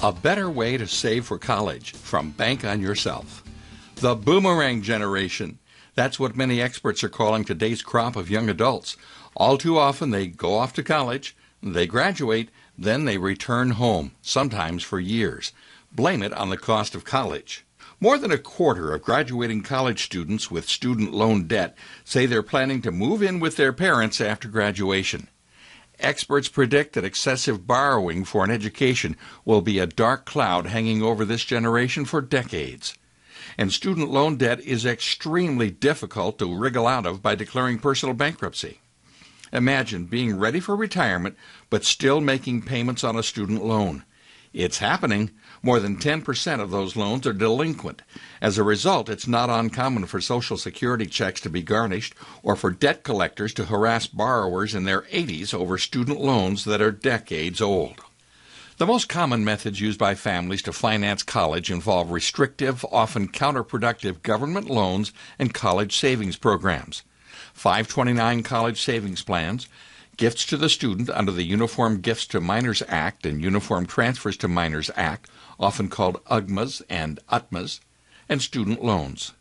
A better way to save for college from Bank on Yourself. The boomerang generation. That's what many experts are calling today's crop of young adults. All too often they go off to college, they graduate, then they return home, sometimes for years. Blame it on the cost of college. More than a quarter of graduating college students with student loan debt say they're planning to move in with their parents after graduation. Experts predict that excessive borrowing for an education will be a dark cloud hanging over this generation for decades. And student loan debt is extremely difficult to wriggle out of by declaring personal bankruptcy. Imagine being ready for retirement but still making payments on a student loan. It's happening. More than 10% of those loans are delinquent. As a result, it's not uncommon for Social Security checks to be garnished or for debt collectors to harass borrowers in their 80s over student loans that are decades old. The most common methods used by families to finance college involve restrictive, often counterproductive government loans and college savings programs. 529 college savings plans, gifts to the student under the Uniform Gifts to Minors Act and Uniform Transfers to Minors Act, often called UGMAs and UTMAs, and student loans.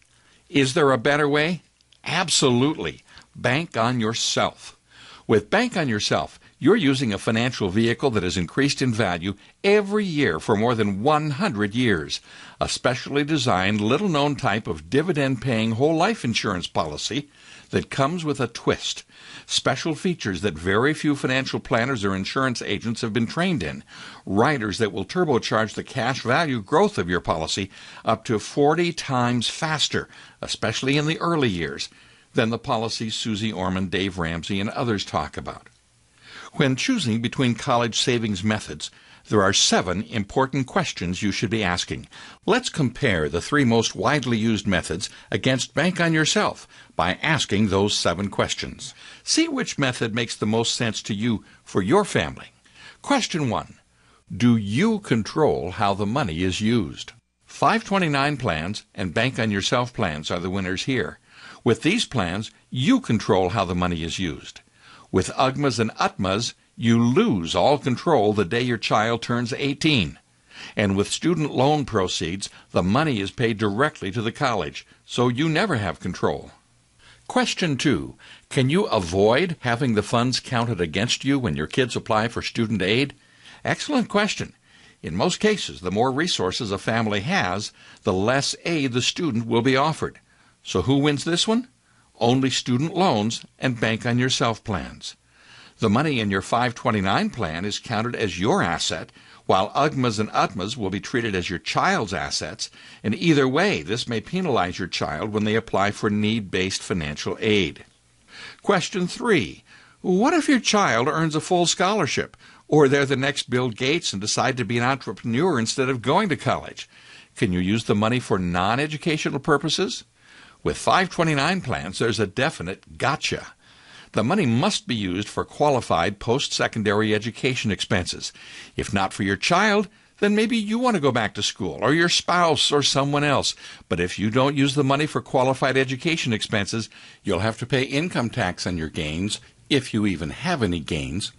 Is there a better way? Absolutely. Bank on Yourself. With Bank on Yourself, you're using a financial vehicle that has increased in value every year for more than 100 years. A specially designed, little-known type of dividend-paying whole life insurance policy that comes with a twist. Special features that very few financial planners or insurance agents have been trained in. Riders that will turbocharge the cash value growth of your policy up to 40 times faster, especially in the early years, than the policies Susie Orman, Dave Ramsey, and others talk about. When choosing between college savings methods, there are 7 important questions you should be asking. Let's compare the 3 most widely used methods against Bank on Yourself by asking those 7 questions. See which method makes the most sense to you for your family. Question 1. Do you control how the money is used? 529 plans and Bank on Yourself plans are the winners here. With these plans, you control how the money is used. With UGMAs and UTMAs, you lose all control the day your child turns 18. And with student loan proceeds, the money is paid directly to the college, so you never have control. Question 2. Can you avoid having the funds counted against you when your kids apply for student aid? Excellent question. In most cases, the more resources a family has, the less aid the student will be offered. So who wins this one? Only student loans and Bank on Yourself plans. The money in your 529 plan is counted as your asset, while UGMAs and UTMAs will be treated as your child's assets, and either way, this may penalize your child when they apply for need-based financial aid. Question 3. What if your child earns a full scholarship, or they're the next Bill Gates and decide to be an entrepreneur instead of going to college? Can you use the money for non-educational purposes? With 529 plans, there's a definite gotcha. The money must be used for qualified post-secondary education expenses. If not for your child, then maybe you want to go back to school, or your spouse, or someone else. But if you don't use the money for qualified education expenses, you'll have to pay income tax on your gains, if you even have any gains.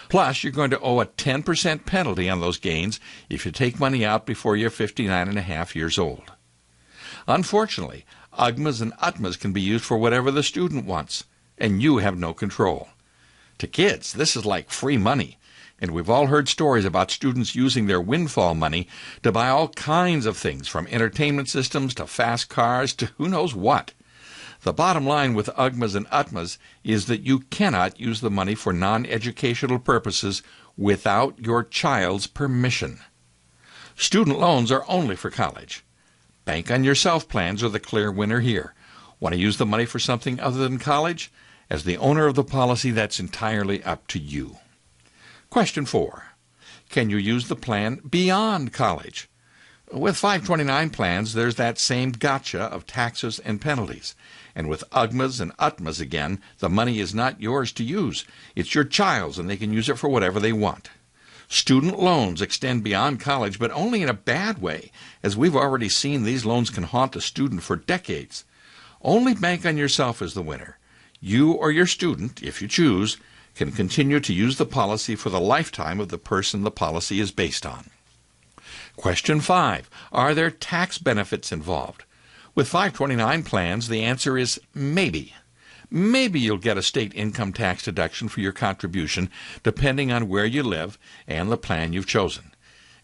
Plus, you're going to owe a 10% penalty on those gains if you take money out before you're 59 and a half years old. Unfortunately, UGMAs and UTMAs can be used for whatever the student wants, and you have no control. To kids, this is like free money, and we've all heard stories about students using their windfall money to buy all kinds of things, from entertainment systems to fast cars to who knows what. The bottom line with UGMAs and UTMAs is that you cannot use the money for non-educational purposes without your child's permission. Student loans are only for college. Bank on Yourself plans are the clear winner here. Want to use the money for something other than college? As the owner of the policy, that's entirely up to you. Question 4. Can you use the plan beyond college? With 529 plans, there's that same gotcha of taxes and penalties. And with UGMAs and UTMAs again, the money is not yours to use. It's your child's, and they can use it for whatever they want. Student loans extend beyond college, but only in a bad way, as we've already seen these loans can haunt the student for decades. Only Bank on Yourself is the winner. You or your student, if you choose, can continue to use the policy for the lifetime of the person the policy is based on. Question 5. Are there tax benefits involved? With 529 plans, the answer is maybe. Maybe you'll get a state income tax deduction for your contribution depending on where you live and the plan you've chosen.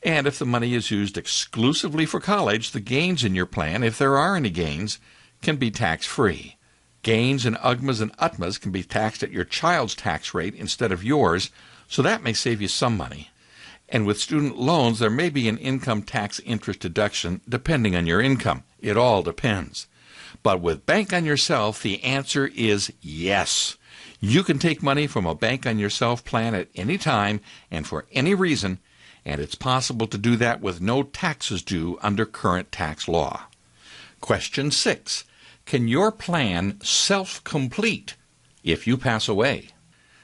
And if the money is used exclusively for college, the gains in your plan, if there are any gains, can be tax-free. Gains in UGMAs and UTMAs can be taxed at your child's tax rate instead of yours, so that may save you some money. And with student loans, there may be an income tax interest deduction depending on your income. It all depends. But with Bank on Yourself, the answer is yes. You can take money from a Bank on Yourself plan at any time and for any reason, and it's possible to do that with no taxes due under current tax law. Question 6. Can your plan self-complete if you pass away?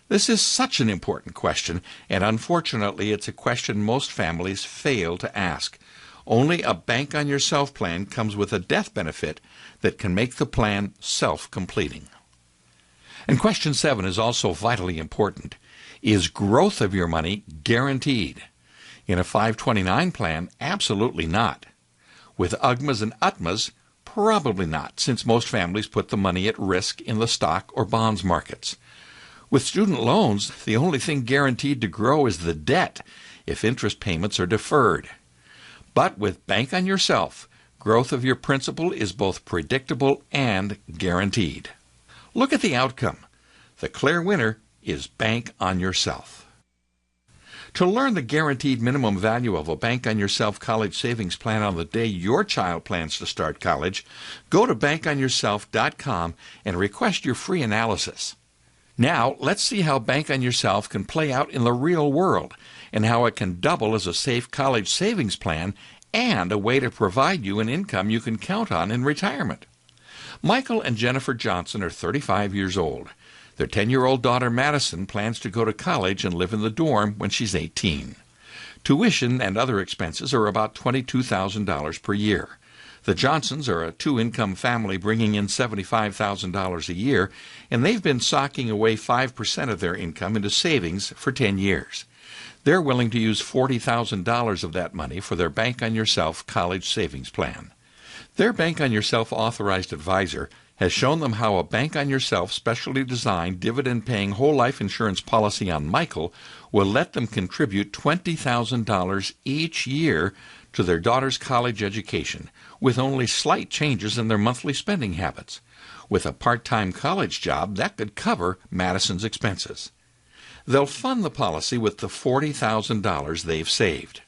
This is such an important question, and unfortunately it's a question most families fail to ask. Only a Bank on Yourself plan comes with a death benefit that can make the plan self-completing. And question 7 is also vitally important. Is growth of your money guaranteed? In a 529 plan, absolutely not. With UGMAs and UTMAs, probably not, since most families put the money at risk in the stock or bonds markets. With student loans, the only thing guaranteed to grow is the debt if interest payments are deferred. But with Bank on Yourself, growth of your principal is both predictable and guaranteed. Look at the outcome. The clear winner is Bank on Yourself. To learn the guaranteed minimum value of a Bank on Yourself college savings plan on the day your child plans to start college, go to bankonyourself.com and request your free analysis. Now, let's see how Bank on Yourself can play out in the real world and how it can double as a safe college savings plan and a way to provide you an income you can count on in retirement. Michael and Jennifer Johnson are 35 years old. Their 10-year-old daughter Madison plans to go to college and live in the dorm when she's 18. Tuition and other expenses are about $22,000 per year. The Johnsons are a two-income family bringing in $75,000 a year, and they've been socking away 5% of their income into savings for 10 years. They're willing to use $40,000 of that money for their Bank on Yourself college savings plan. Their Bank on Yourself authorized advisor has shown them how a Bank on Yourself specially designed dividend-paying whole life insurance policy on Michael will let them contribute $20,000 each year to their daughter's college education, with only slight changes in their monthly spending habits. With a part-time college job, that could cover Madison's expenses. They'll fund the policy with the $40,000 they've saved.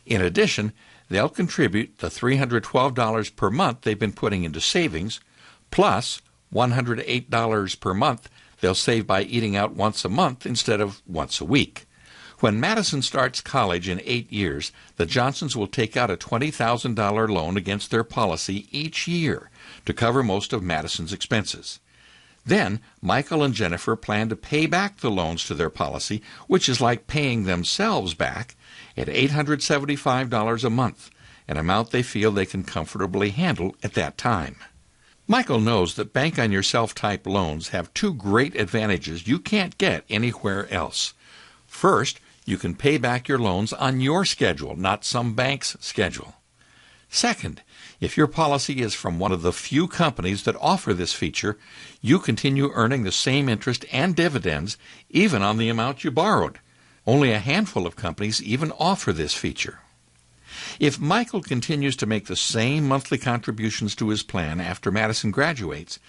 In addition, they'll contribute the $312 per month they've been putting into savings, plus $108 per month they'll save by eating out once a month instead of once a week. When Madison starts college in 8 years, the Johnsons will take out a $20,000 loan against their policy each year to cover most of Madison's expenses. Then, Michael and Jennifer plan to pay back the loans to their policy, which is like paying themselves back, at $875 a month, an amount they feel they can comfortably handle at that time. Michael knows that Bank on Yourself type loans have two great advantages you can't get anywhere else. First, you can pay back your loans on your schedule, not some bank's schedule. Second, if your policy is from one of the few companies that offer this feature, you continue earning the same interest and dividends even on the amount you borrowed. Only a handful of companies even offer this feature. If Michael continues to make the same monthly contributions to his plan after Madison graduates,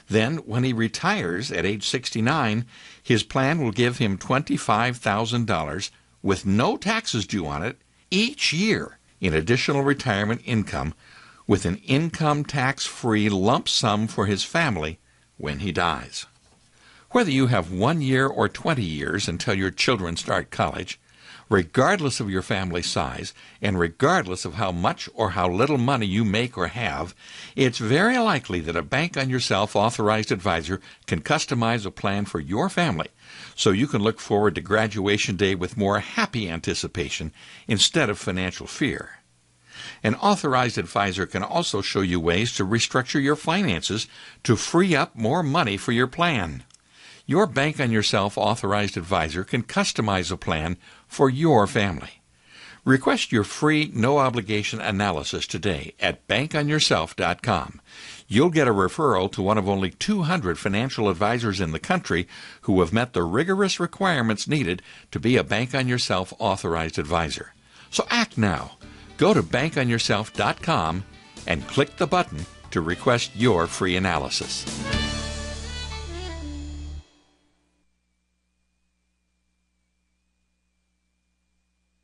then when he retires at age 69, his plan will give him $25,000 with no taxes due on it each year in additional retirement income, with an income tax-free lump sum for his family when he dies. Whether you have 1 year or 20 years until your children start college, regardless of your family size, and regardless of how much or how little money you make or have, it's very likely that a Bank on Yourself authorized advisor can customize a plan for your family so you can look forward to graduation day with more happy anticipation instead of financial fear. An authorized advisor can also show you ways to restructure your finances to free up more money for your plan. Your Bank on Yourself authorized advisor can customize a plan for your family. Request your free, no-obligation analysis today at bankonyourself.com. You'll get a referral to one of only 200 financial advisors in the country who have met the rigorous requirements needed to be a Bank on Yourself authorized advisor. So act now. Go to bankonyourself.com and click the button to request your free analysis.